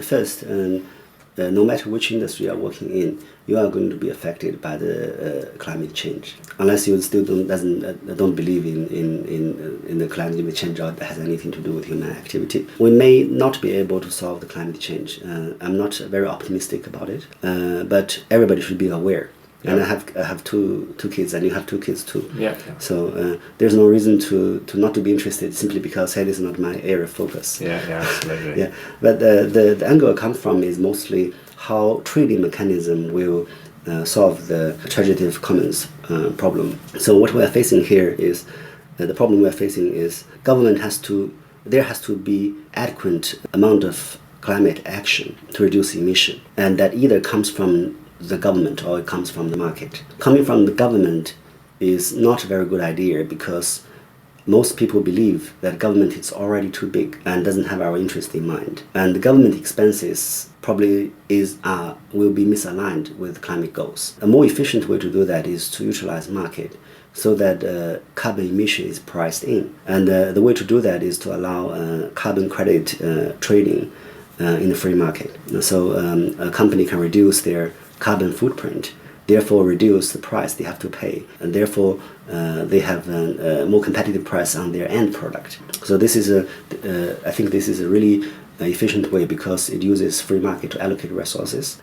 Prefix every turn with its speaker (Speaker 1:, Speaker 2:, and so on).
Speaker 1: First, no matter which industry you are working in, you are going to be affected by the climate change, unless you still don't believe in the climate change or that has anything to do with human activity. We may not be able to solve the climate change. I'm not very optimistic about it, but everybody should be aware. Yeah. And I have two kids, and you have two kids too.
Speaker 2: Yeah.
Speaker 1: So there's no reason to not to be interested simply because hey, this is not my area of focus.
Speaker 2: Yeah, absolutely.
Speaker 1: Yeah, but the angle I come from is mostly how trading mechanism will solve the transitive commons problem. So what we are facing here is the problem we are facing is there has to be adequate amount of climate action to reduce emission, and that either comes from the government or it comes from the market. Coming from the government is not a very good idea because most people believe that government is already too big and doesn't have our interest in mind. And the government expenses probably will be misaligned with climate goals. A more efficient way to do that is to utilize market so that carbon emission is priced in. And the way to do that is to allow carbon credit trading in the free market. So a company can reduce their carbon footprint, therefore reduce the price they have to pay, and therefore they have a more competitive price on their end product. So this is I think this is a really efficient way because it uses free market to allocate resources,